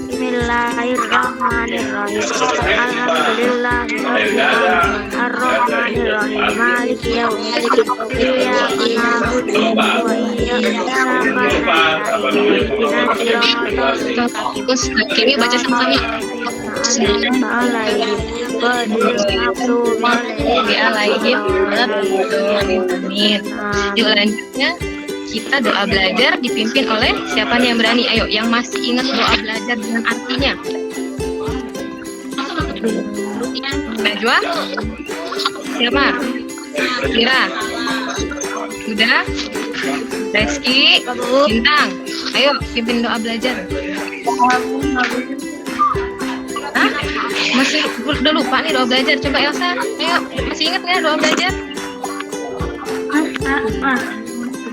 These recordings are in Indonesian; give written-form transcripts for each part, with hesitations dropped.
Bismillahirrahmanirrahim. Alhamdulillahirrahmanirrahim. Ar-Rahmanirrahim. Maliki yaumiddin. Iyyaka na'budu wa iyyaka nasta'in. Ihdinas siratal mustaqim. Oke, baca sama-sama. An'amta 'alaihim ghairil maghdubi 'alaihim Amin. Selanjutnya kita doa belajar dipimpin oleh siapa nih yang berani? Ayo, yang masih ingat doa belajar dengan artinya. Najwa? Siapa? Kira? Udah? Reski? Bintang? Ayo, pimpin doa belajar. Hah? Masih udah lupa nih doa belajar? Coba Elsa, ayo, masih ingat nggak doa belajar?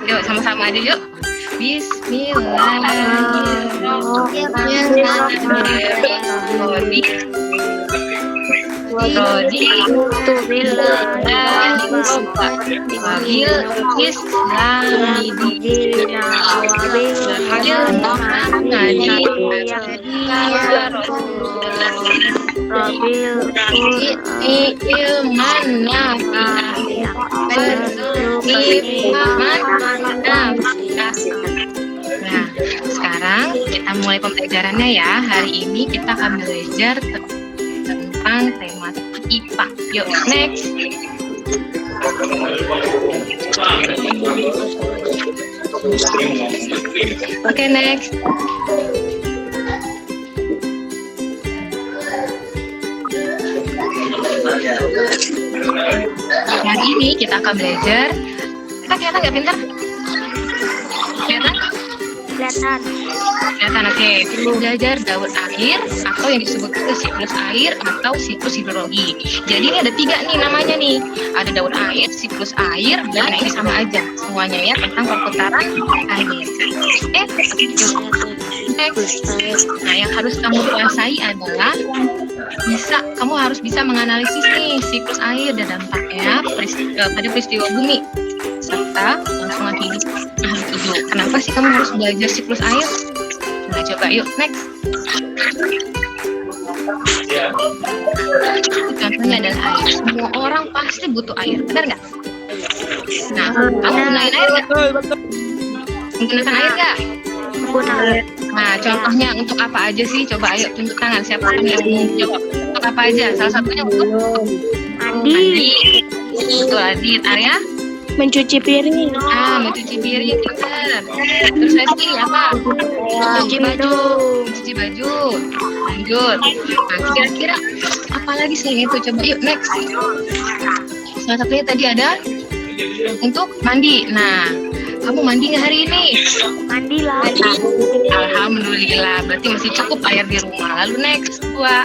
Yuk, sama-sama aja yuk. Nah, sekarang kita mulai pembelajarannya ya. Hari ini kita akan belajar tentang tema IPA. Yuk, next. Oke, next. Hari ini kita akan belajar. Kita kelihatan nggak pintar? Kelihatan? Kelihatan, oke. Belajar daur air atau yang disebut itu siklus air atau siklus hidrologi. Jadi ini ada 3 nih namanya nih. Ada daur air, siklus air, dan ini sama aja. Semuanya ya tentang perputaran air. Next. Nah, yang harus kamu kuasai adalah kamu harus bisa menganalisis nih siklus air dan dampaknya pada peristiwa bumi serta kelangsungan hidup makhluk hidup. Kenapa sih kamu harus belajar siklus air? Nah, coba yuk, next. Contohnya adalah air. Semua orang pasti butuh air, benar nggak? Nah, kamu gunain air nggak? Menggunakan air nggak? Nah, contohnya untuk apa aja sih? Coba ayo tunjuk tangan. Siapa yang mau jawab? Untuk apa aja? Salah satunya untuk mandi. Betul, Adit. Arya? Mencuci piring. Mencuci piring, benar. Terus Reski apa? Cuci baju. Cuci baju. Lanjut. Nah, kira-kira apa lagi sih itu? Coba yuk, next. Salah satunya tadi ada untuk mandi. Nah, kamu mandi nggak hari ini? Mandi lah. Alhamdulillah, berarti masih cukup air di rumah. Lalu next, 2.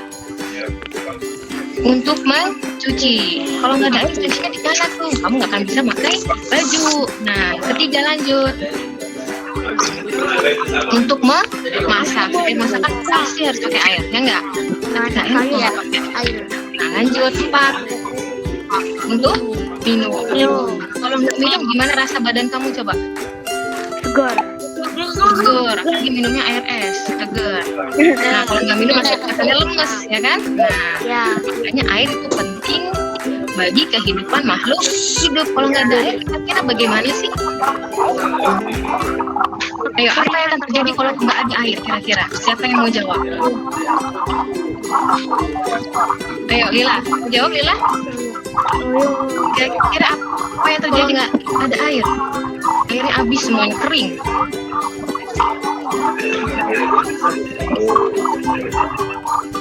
Untuk mencuci. Kalau nggak ada air, cucinya di mana tuh? Kamu nggak akan bisa pakai baju. Nah, 3 lanjut. Untuk memasak. Masakan pasti harus pakai air, ya nggak? Nah, lanjut 4. Untuk minum. Kalau nggak minum, gimana rasa badan kamu coba? Segar. Apalagi minumnya air es, segar. Nah, kalau nggak minum rasanya lemes, ya kan? Nah, makanya air itu penting bagi kehidupan makhluk hidup. Kalau nggak ada air, kira-kira bagaimana sih? Ayo, apa yang akan terjadi kalau nggak ada air kira-kira? Siapa yang mau jawab? Ayo, Lila. Jawab, Lila. Kira-kira apa yang terjadi nggak ada air? Airnya habis semuanya, kering.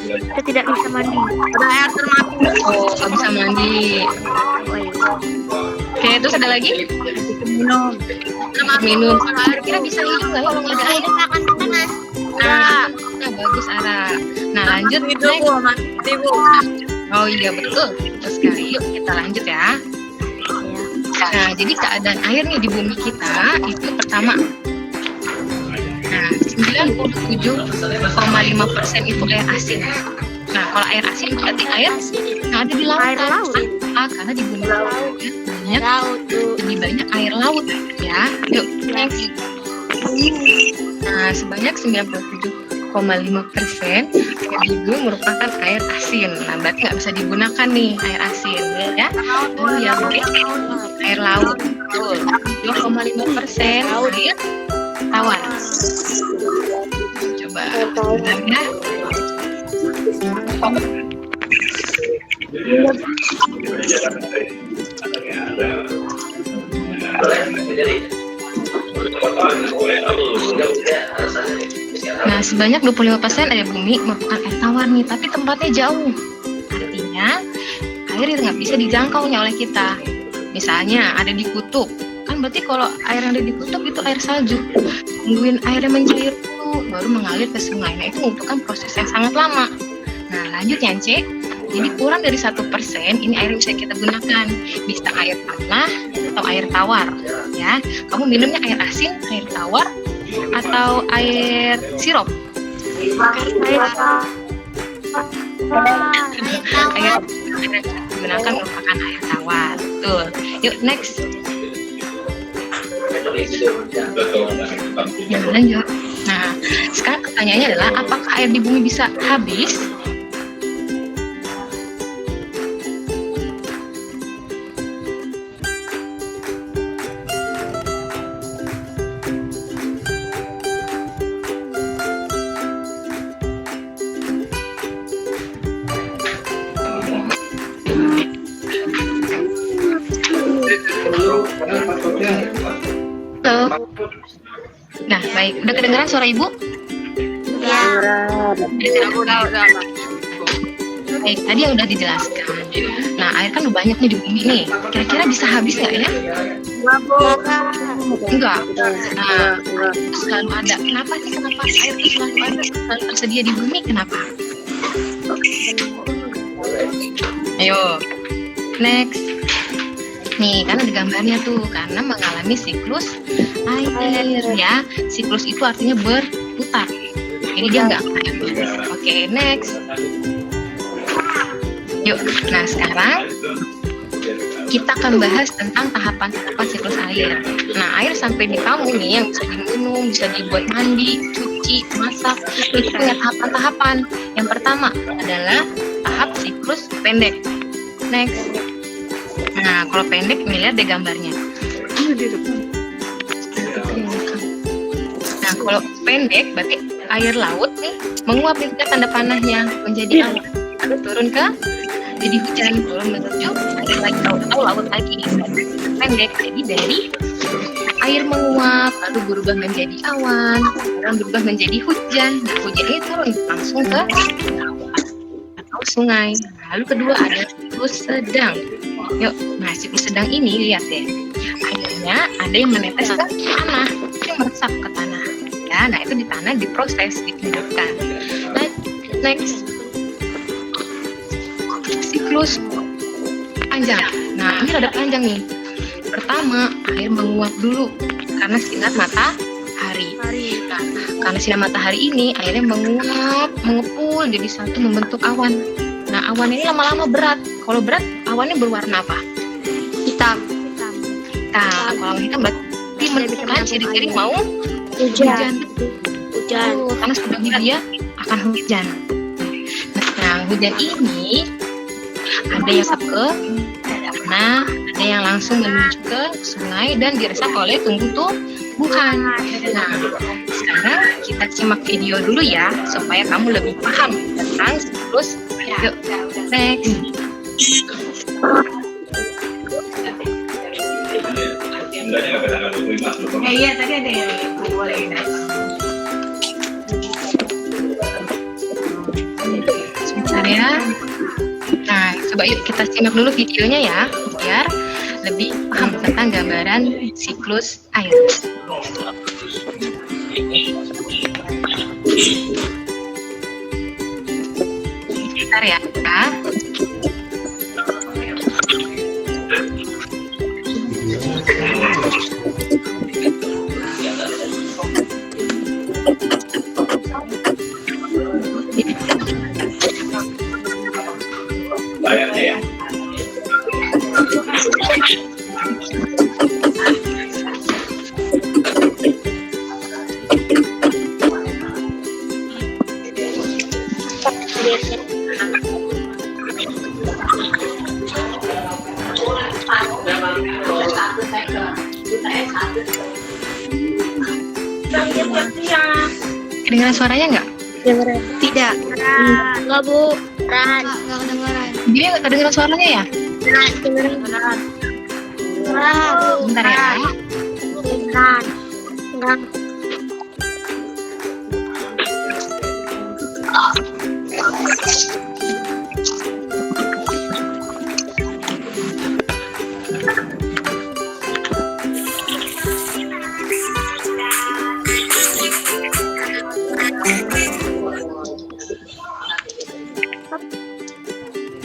Kita tidak bisa mandi. Air termati. Oh, nggak bisa mandi. Oke, terus ada lagi? Minum. Kira-kira bisa hidup nggak kalau nggak ada air? Nah, bagus, Ara. Nah, lanjut. Oh iya, betul. Terus sekali, yuk kita lanjut ya. Nah, jadi keadaan air nih di bumi kita itu pertama. Nah, 97,5% itu air asin. Nah, kalau air asin berarti air yang ada di laut. Karena di bumi lebih banyak air laut ya. Yuk, next. Nah, sebanyak 97,5% 0,5% air di bumi merupakan air asin. Nah, berarti nggak bisa digunakan nih air asin, ya. Lalu yang B, air laut. Betul. 2,5% air tawar. Coba ya. Nah, sebanyak 25% air bumi merupakan air tawar nih, tapi tempatnya jauh. Artinya, air itu nggak bisa dijangkaunya oleh kita. Misalnya, ada di kutub. Kan berarti kalau air yang ada di kutub itu air salju. Tungguin airnya mencair dulu, baru mengalir ke sungai. Nah, itu membutuhkan proses yang sangat lama. Nah, lanjut yang C. Jadi kurang dari 1% ini air yang bisa kita gunakan. Bisa air tanah atau air tawar. Ya, kamu minumnya air asin, air tawar, atau air sirup? Air yang digunakan merupakan air tawar. Betul. Yuk next. Ya, lanjut. Nah, sekarang pertanyaannya adalah apakah air di bumi bisa habis? Halo. Nah, baik. Udah kedengaran suara ibu? Ya. Udah. Baik, tadi yang udah dijelaskan. Nah, air kan udah banyak nih di bumi nih. Kira-kira bisa habis nggak ya? Enggak. Nah, selalu ada. Kenapa sih? Kenapa air itu selalu ada? Selalu tersedia di bumi? Kenapa? Ayo, next. Nih, kan ada gambarnya tuh, karena mengalami siklus air ya. Siklus itu artinya berputar. Jadi dia nggak akan habis. Oke, next. Yuk, nah sekarang kita akan bahas tentang tahapan-tahapan siklus air. Nah, air sampai di kamu nih yang bisa diminum, bisa dibuat mandi, cuci, masak, itu punya tahapan-tahapan. Yang pertama adalah tahap siklus pendek. Next. Nah, kalau pendek, ini lihat deh gambarnya. Nah, kalau pendek, berarti air laut nih menguap nih tanda panahnya menjadi awan, lalu turun ke jadi hujan, turun menuju air lagi atau laut lagi. Pendek, jadi dari air menguap lalu berubah menjadi awan, kemudian berubah menjadi hujan. Nah, hujan ini turun langsung ke atau sungai. Lalu kedua ada siklus sedang. Yuk, nah siklus sedang ini lihat deh, airnya ada yang menetes ke tanah, ada yang meresap ke tanah. Ya, nah itu di tanah diproses, dihidupkan. Next, siklus panjang. Nah ini rada panjang nih. Pertama, air menguap dulu karena sinar matahari. Nah, karena sinar matahari ini airnya menguap, mengepul jadi satu membentuk awan. Nah, awan ini lama-lama berat. Kalau berat, awannya berwarna apa? Hitam. Nah, kalau hitam berarti menunjukkan ciri-ciri mau Hujan. karena sebelumnya dia akan hujan. Nah, hujan ini ada yang resap ke tanah, ada yang langsung menuju ke sungai dan diresap oleh tumbuh-tumbuhan. Nah, sekarang kita simak video dulu ya, supaya kamu lebih paham tentang siklus. Yuk, next. Iya, tadi ada yang boleh. Sebentar ya. Nah, coba yuk kita simak dulu videonya ya, biar lebih paham tentang gambaran siklus air. Bentar ya. Bayarnya ya. Kedengeran suaranya nggak? Tidak. Enggak, Bu. Nggak kedengeran. Dia nggak kedengeran suaranya ya? Bentar ya. Enggak.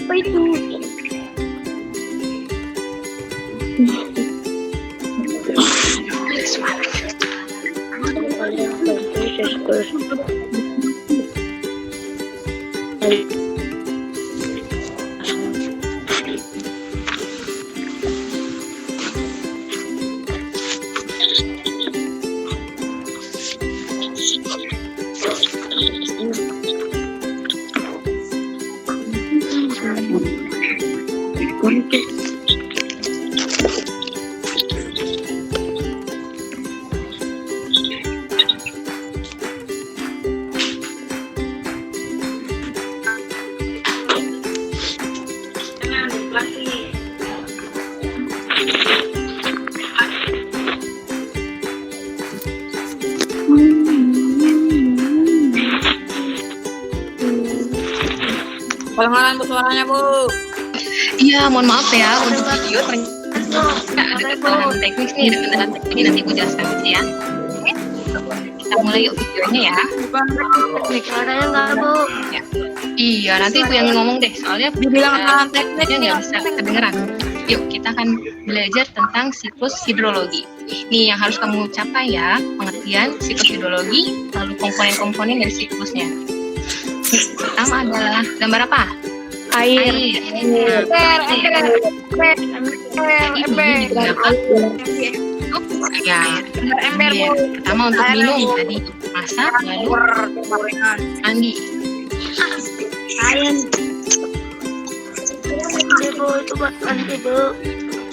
Apa itu? Kedengaran Bu suaranya, Bu. Iya, mohon maaf ya untuk video ternyata ada kesalahan teknis nih dengan kendala teknis. Jadi nanti gue jelaskan aja ya. Oke, kita mulai yuk videonya ya. Suaranya enggak, Bu. Ya. Iya, nanti gue yang ngomong deh, soalnya Dibilang kesalahan teknis dia nggak bisa kedengeran. Yuk, kita akan belajar tentang siklus hidrologi. Nih yang harus kamu capai ya, pengertian siklus hidrologi, lalu komponen-komponen dari siklusnya. Pertama adalah gambar apa? Air. Ini digunakan untuk ya, pertama untuk minum tadi, masak, lalu mandi. Air. Bu, itu buat nanti, Bu.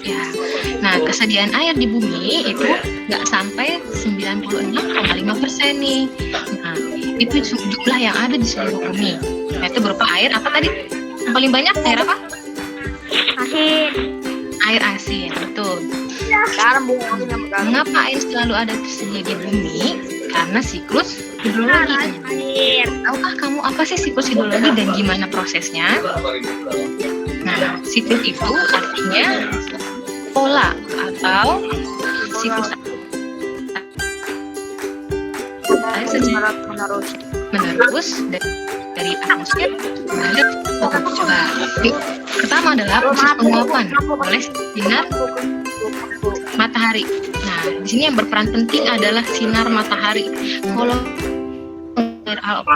Ya. Nah, kesediaan air di bumi itu nggak sampai 96,5% nih. Nah, itu jumlah yang ada di seluruh bumi. Nah, itu berupa air apa tadi? Yang paling banyak air apa? Asin. Air asin, betul. Sekarang Bu. Mengapa air selalu ada tersedia di bumi? Karena siklus hidrologi. Air. Tahukah kamu apa sih siklus hidrologi dan gimana prosesnya? Nah, siklus itu artinya pola atau siklus air secara menerus dari atmosfer mengalir ke coba. Yuk, pertama adalah proses penguapan oleh sinar matahari. Nah, di sini yang berperan penting adalah sinar matahari. Kalau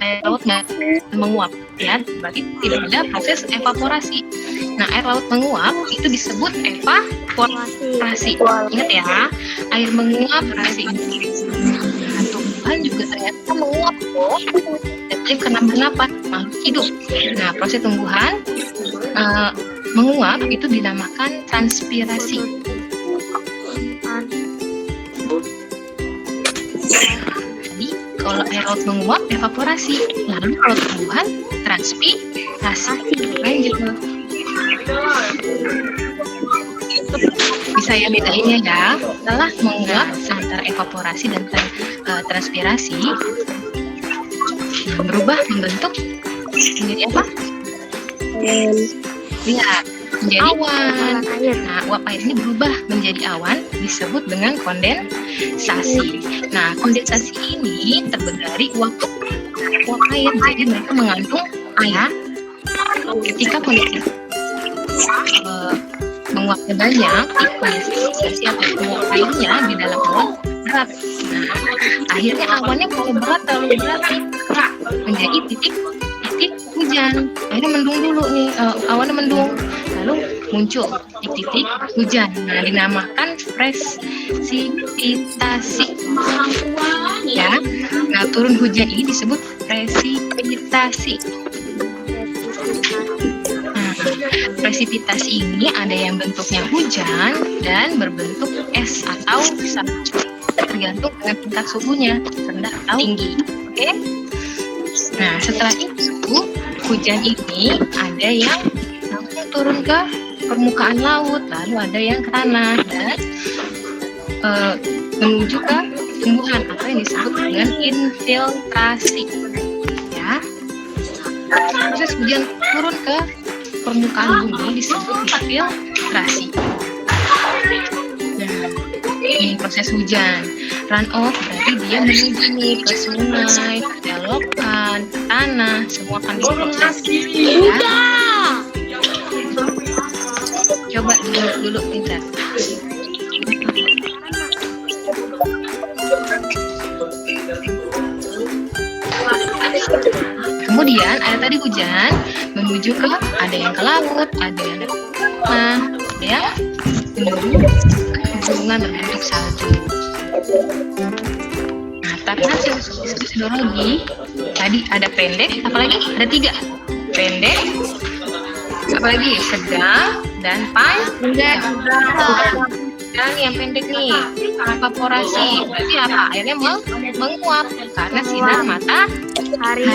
air laut nggak menguap, ya berarti tidak ada proses evaporasi. Nah, air laut menguap itu disebut evaporasi. Ingat ya, air menguap evaporasi. Nah, tumbuhan juga ternyata menguap loh. Jadi karena bernapas makhluk hidup. Nah, proses tumbuhan menguap itu dinamakan transpirasi. Jadi kalau air laut menguap evaporasi, lalu kalau tumbuhan transpirasi. Lanjut. Bisa ya bedainnya ya. Setelah menguap antara evaporasi dan transpirasi berubah membentuk menjadi apa? Lihat, menjadi awan. Nah, uap air ini berubah menjadi awan disebut dengan kondensasi. Nah, kondensasi ini terbentuk dari uap air. Jadi mereka mengandung air. Ketika kondensasi menguapnya banyak, kondensasi atau uap airnya di dalam awan berat. Nah, akhirnya awannya terlalu berat menjadi titik hujan. Akhirnya mendung dulu nih, awannya mendung, lalu muncul titik hujan. Nah, dinamakan presipitasi. Ya, nah turun hujan ini disebut presipitasi. Nah, presipitasi ini ada yang bentuknya hujan dan berbentuk es atau salju, tergantung dengan tingkat suhunya, rendah atau tinggi. Oke? Nah, setelah itu hujan ini ada yang langsung turun ke permukaan laut, lalu ada yang ke tanah dan menuju ke tumbuhan atau yang disebut dengan infiltrasi. Ya, proses hujan turun ke permukaan bumi disebut infiltrasi. Nah, ini proses hujan. Run off berarti dia menuju nih ke sungai, ke selokan, ke tanah, semua akan diproses. Ya. Coba dulu pintar. Kemudian ada tadi hujan menuju ke, ada yang ke laut, ada yang ke tanah, ada yang menuju ke gunungan berbentuk salju. Nah, tapi hidrologi tadi ada pendek, apalagi ada 3 pendek, apalagi sedang dan panjang. Dan yang pendek nih, evaporasi. Berarti apa? Airnya menguap karena sinar matahari.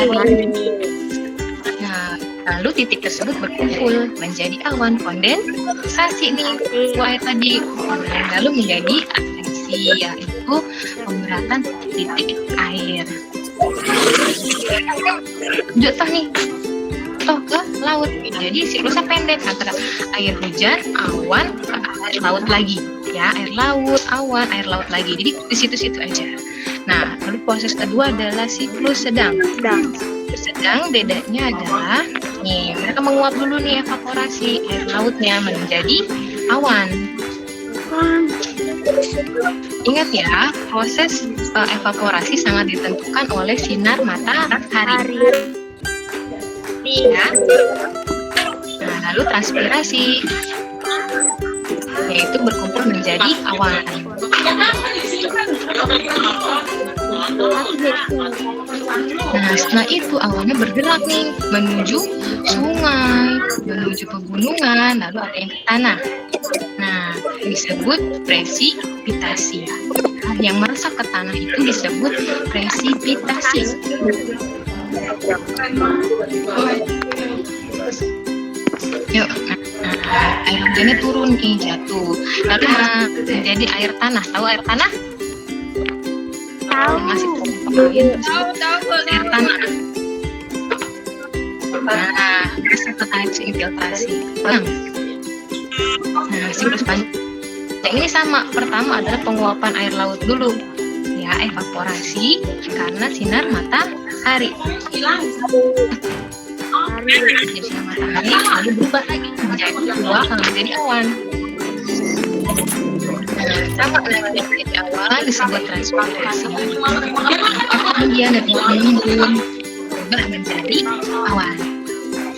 Nah, lalu titik tersebut berkumpul menjadi awan kondensasi nih. Air tadi lalu menjadi akresi, yaitu pemberatan titik air. Jatuh nih, ke laut. Jadi siklusnya pendek antara air hujan, awan, ke air laut lagi. Ya, air laut, awan, air laut lagi. Jadi di situ-situ aja. Nah, lalu proses kedua adalah siklus sedang. Sedang bedanya adalah nih, mereka menguap dulu nih evaporasi, air lautnya menjadi awan. Ingat ya, proses evaporasi sangat ditentukan oleh sinar matahari. Ya. Nah, lalu transpirasi, yaitu berkumpul menjadi awan. Nah, setelah itu awannya bergerak nih menuju sungai, menuju pegunungan, lalu ada yang ke tanah. Nah, disebut presipitasi. Nah, yang meresap ke tanah itu disebut presipitasi. Yuk, air hujannya turun nih, jatuh, lalu menjadi air tanah. Tahu air tanah? Tahu. Masih tahu air tanah. Nah, infiltrasi. Nah, siklus panjang ini sama. Pertama adalah penguapan air laut dulu, ya, evaporasi karena sinar matahari. Jadi sinar matahari lalu berubah lagi menjadi uap, menjadi awan. Sama dengan menjadi awan disebut transpirasi. Kemudian ada menimbun, berubah menjadi awan.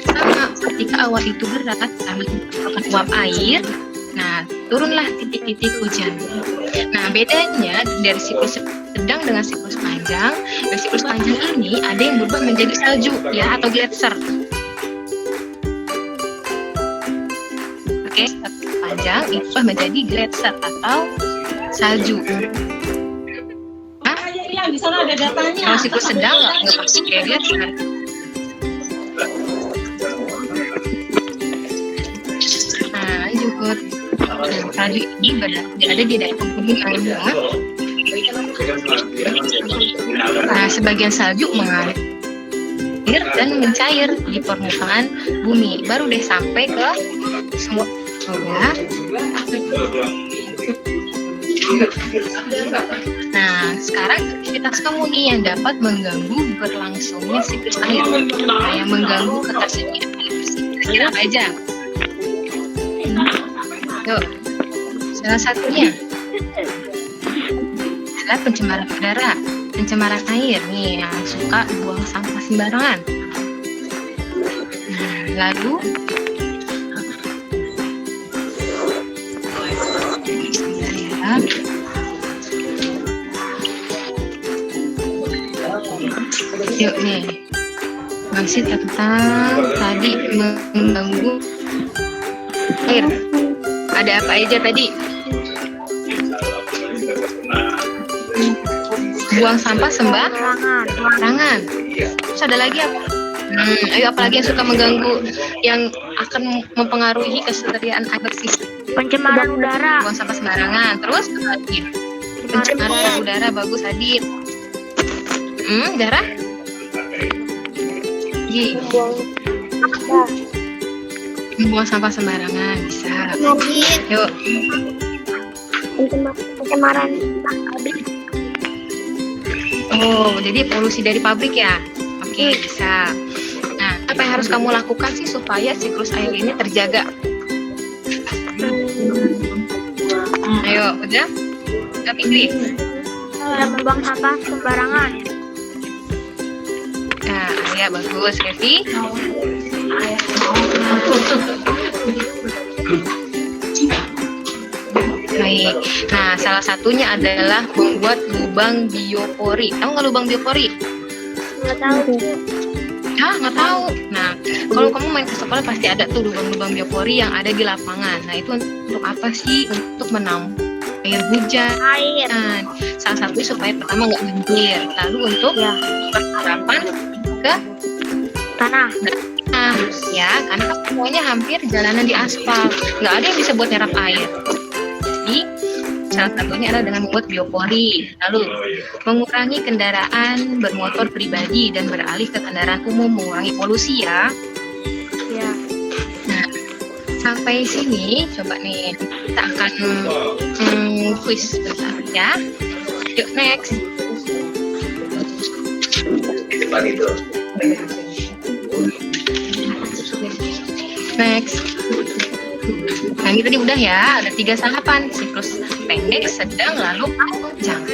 Sama ketika awan itu berat, kami merupakan uap air. Nah, turunlah titik-titik hujan. Nah, bedanya dari siklus sedang dengan siklus panjang. Dari siklus panjang ini ada yang berubah menjadi salju, ya, atau gletser. Oke, panjang itu berubah menjadi gletser atau salju. Nah, kalau siklus sedang nggak pasti kayak gletser. Nah, lanjut. Salju ini berada di daerah pegunungan. Nah, sebagian salju mengalir dan mencair di permukaan bumi, baru deh sampai ke semua. Nah, sekarang aktivitas kamu nih yang dapat mengganggu berlangsungnya siklus air. Nah, yang mengganggu ketersediaan air bersih apa aja? Yuk, salah satunya adalah pencemaran udara, pencemaran air nih yang suka buang sampah sembarangan. Nah, lalu yuk nih, Masih tentang tadi mengganggu air. Ada apa aja tadi? Buang sampah sembarangan. Terus ada lagi apa? Ayo apalagi yang suka mengganggu, yang akan mempengaruhi kesejahteraan air bersih? Pencemaran udara. Buang sampah sembarangan. Terus apa lagi? Pencemaran udara, bagus Adit. Darah? Membuang sampah sembarangan bisa. Yuk. Pencemaran pabrik. Oh, jadi polusi dari pabrik ya? Oke, bisa. Nah, apa yang harus kamu lakukan sih supaya siklus air ini terjaga? Ayo, udah? Udah Fikri? Membuang sampah sembarangan. Nah, ya bagus, Revi. Baik. Nah, salah satunya adalah membuat lubang biopori. Tahu nggak lubang biopori? Nggak tahu. Nggak tahu. Nah, kalau kamu main ke sekolah pasti ada tuh lubang-lubang biopori yang ada di lapangan. Nah, itu untuk apa sih? Untuk menampung air hujan. Nah, salah satunya supaya pertama nggak banjir. Lalu untuk penerapan ke Tanah. Nah, ya, karena semuanya hampir jalanan di aspal. Nggak ada yang bisa buat nyerap air. Jadi, salah satunya adalah dengan membuat biopori. Lalu, mengurangi kendaraan bermotor pribadi dan beralih ke kendaraan umum, mengurangi polusi ya. Ya. Nah, sampai sini, coba nih, kita akan quiz bentar ya. Yuk, next. Next. Nah, ini tadi udah ya, ada 3 tahapan: siklus pendek, sedang, lalu panjang.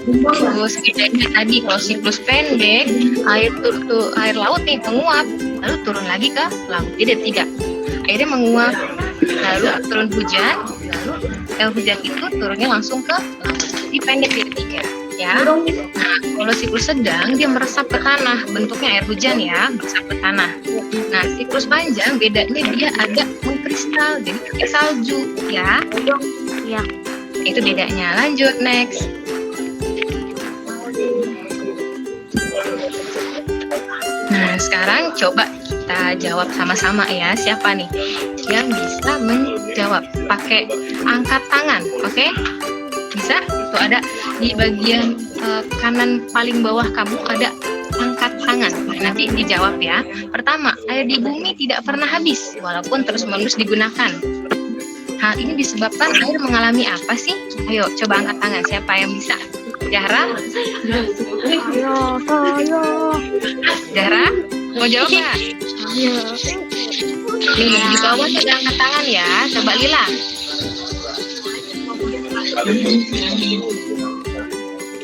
Terus bedanya tadi, kalau siklus pendek, air laut nih menguap, lalu turun lagi ke laut. Jadi ada 3. Airnya menguap, lalu turun hujan, lalu yang hujan itu turunnya langsung ke laut. Jadi pendek jadi 3. Ya. Nah, kalau siklus sedang dia meresap ke tanah, bentuknya air hujan ya, meresap ke tanah. Nah, siklus panjang bedanya dia ada mengkristal, jadi kayak salju ya. Ya. Itu bedanya. Lanjut next. Nah, sekarang coba kita jawab sama-sama ya. Siapa nih yang bisa menjawab? Pakai angkat tangan, oke? Bisa? Tuh ada di bagian kanan paling bawah kamu ada angkat tangan. Nah, nanti dijawab ya. Pertama, air di bumi tidak pernah habis walaupun terus-menerus digunakan. Hal ini disebabkan air mengalami apa sih? Ayo coba angkat tangan. Siapa yang bisa? Zahra? Zahra? Mau jawab nggak? Nih, di bawah ada angkat tangan ya. Coba Lila.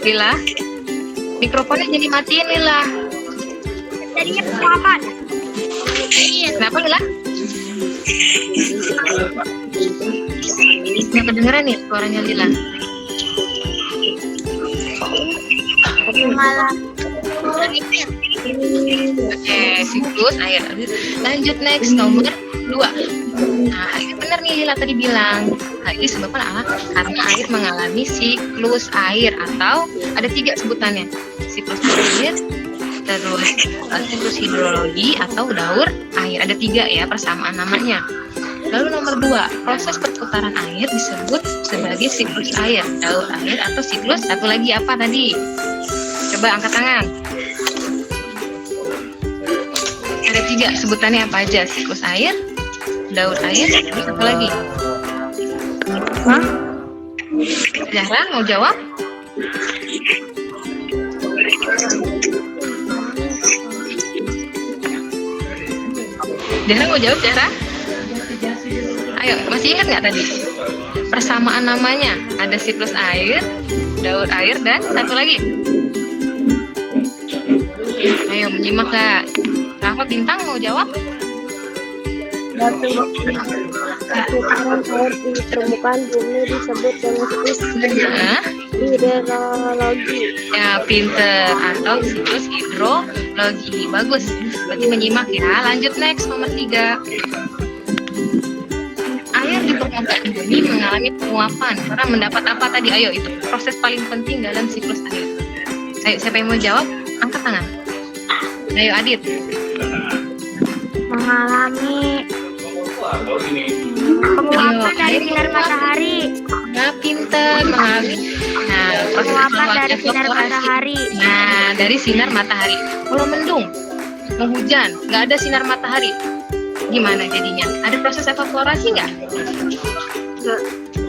Lila, mikrofonnya jadi matiin Lila. Tadinya kapan? Kenapa Lila? Nggak kedengeran nih suaranya Lila. Malam. Oke, siklus air. Lanjut next, nomor 2. Nah, ini benar nih Lila tadi bilang. Hal ini disebabkan karena air mengalami siklus air, atau ada 3 sebutannya. Siklus air, terus siklus hidrologi atau daur air. Ada 3 ya persamaan namanya. Lalu nomor 2, proses perputaran air disebut sebagai siklus air, daur air, atau siklus satu lagi apa tadi? Coba angkat tangan. Ada 3 sebutannya apa aja? Siklus air, daur air, terus satu lagi. Zahra mau jawab? Zahra mau jawab, Zahra? Ayo, masih ingat nggak tadi? Persamaan namanya, ada siklus air, daur air, dan satu lagi. Ayo, menyimak nggak? Rafa Bintang mau jawab? Perputaran air di permukaan bumi disebut dengan siklus. Hidrologi. Ya, pinter. Atau siklus hidrologi. Bagus. Berarti menyimak ya. Lanjut next, nomor 3. Air di permukaan bumi mengalami penguapan karena mendapat apa tadi? Ayo, itu proses paling penting dalam siklus air. Ayo, siapa yang mau jawab? Angkat tangan. Ayo, Adit. Mengalami penguapan dari sinar matahari. Nah, pinter. Mengalami. Nah, proses Penguapan dari evaporasi. sinar matahari. Nah, dari sinar matahari. Kalau mendung, mau hujan, nggak ada sinar matahari, gimana jadinya? Ada proses evaporasi nggak?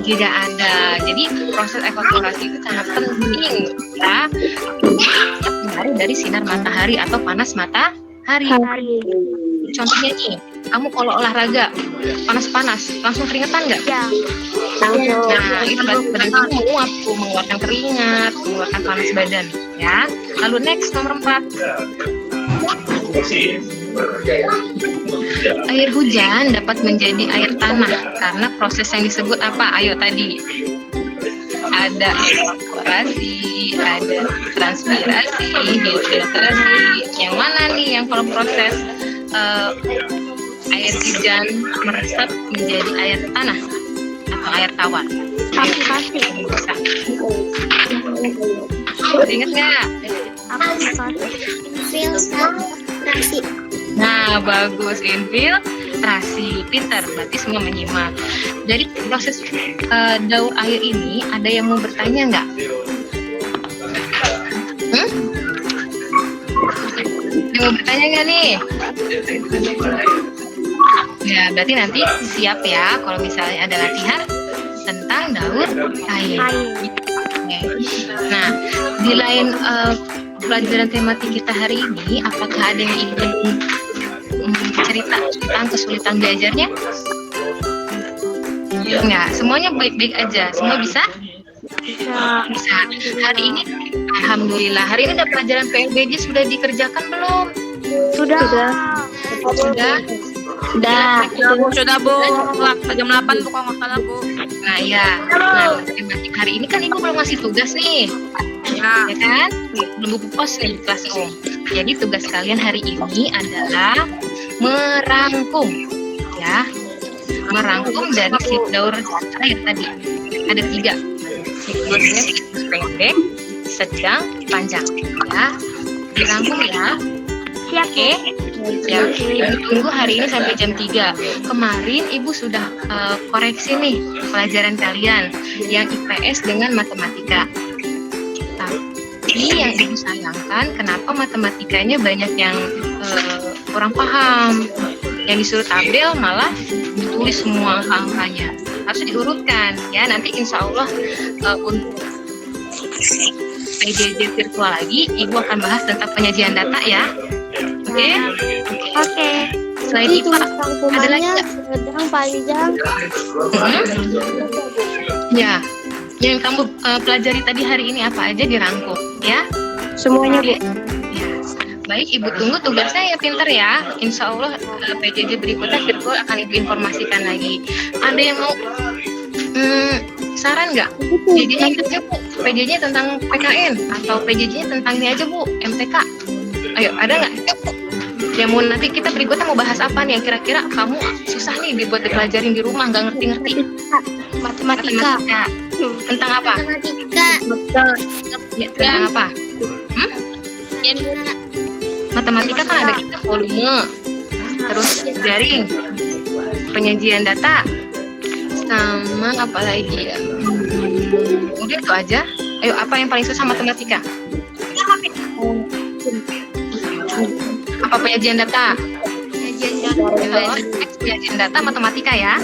Tidak ada. Jadi proses evaporasi itu sangat penting ya. Pengaruh dari sinar matahari atau panas matahari. Contohnya nih, kamu kalau olahraga panas-panas, langsung keringetan nggak? Ya. Nah, itu berarti badan kamu menguap, mengeluarkan keringat, mengeluarkan panas badan. Ya. Lalu next, nomor 4. Air hujan dapat menjadi air tanah karena proses yang disebut apa? Ayo tadi. Ada evaporasi, ada transpirasi, filtrasi. Yang mana nih yang kalau proses air hujan meresap menjadi air tanah atau air tawar? Pasti. Ingat nggak? Infiltrasi. Nah, bagus, infiltrasi. Pintar, berarti semua menyimak. Jadi proses daur air ini ada yang mau bertanya nggak? Yang mau bertanya nggak nih? Ya, berarti nanti siap ya kalau misalnya ada latihan tentang daur air. Oke. Nah, di lain pelajaran tematik kita hari ini, apakah ada yang ingin cerita tentang kesulitan belajarnya? Enggak, semuanya baik-baik aja. Semua bisa? Bisa. Hari ini, alhamdulillah. Hari ini ada pelajaran PLBJ sudah dikerjakan belum? Sudah. Sudah Bu. Jam 8 tuh kalau nggak salah Bu. Nah ya, nah, tematik hari ini kan Ibu belum ngasih tugas nih. Ya kan? Belum buku pos nih kelas umum. Jadi tugas kalian hari ini adalah merangkum, ya, merangkum dari siklus daur air tadi. Ada 3 siklusnya, siklus pendek, sedang, panjang. Ya, dirangkum ya. Siap. Oke. Ya, tunggu hari ini sampai jam 3. Kemarin Ibu sudah koreksi nih pelajaran kalian yang IPS dengan matematika. Tapi yang Ibu sayangkan, kenapa matematikanya banyak yang kurang paham. Yang disuruh tabel malah ditulis semua angka-angkanya. Harus diurutkan ya. Nanti insya Allah untuk PJJ virtual lagi, Ibu akan bahas tentang penyajian data ya. Oke. Selain itu ada lagi nggak? Sedang, panjang. Ya, yang kamu pelajari tadi hari ini apa aja dirangkum ya? Semuanya Bu. Ya. Baik, Ibu tunggu tugasnya ya, pinter ya. Insya Allah PJJ berikutnya virtual akan Ibu informasikan lagi. Ada yang mau saran nggak? PJJ-nya aja Bu, PJJ tentang PKN atau PJJ tentang ini aja Bu, MTK. Ayo, ada nggak? Ya mau nanti kita berikutnya mau bahas apa nih yang kira-kira kamu susah nih dibuat dipelajarin di rumah, nggak ngerti-ngerti? Matematika. Tentang apa? Matematika. Ya, tentang apa? Matematika kan ada kita volume, terus jaring, penyajian data, sama apa lagi ya? Udah itu aja. Ayo, apa yang paling susah matematika? Apa penyajian data? Penyajian data matematika ya?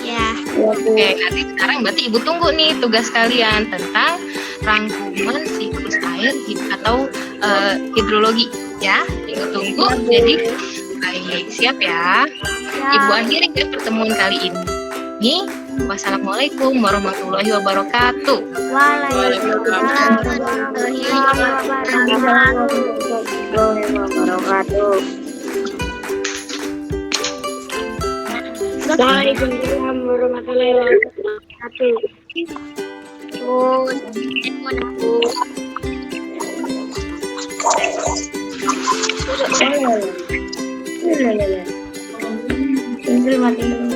Ya. Oke, nanti sekarang berarti Ibu tunggu nih tugas kalian tentang rangkuman siklus air atau hidrologi ya. Ibu tunggu. Jadi baik, siap ya. Ibu akhiri ya pertemuan kali ini. Wassalamualaikum warahmatullahi wabarakatuh. Waalaikumsalam wabarakatuh. Waalaikumsalam warahmatullahi wabarakatuh. Ini mati.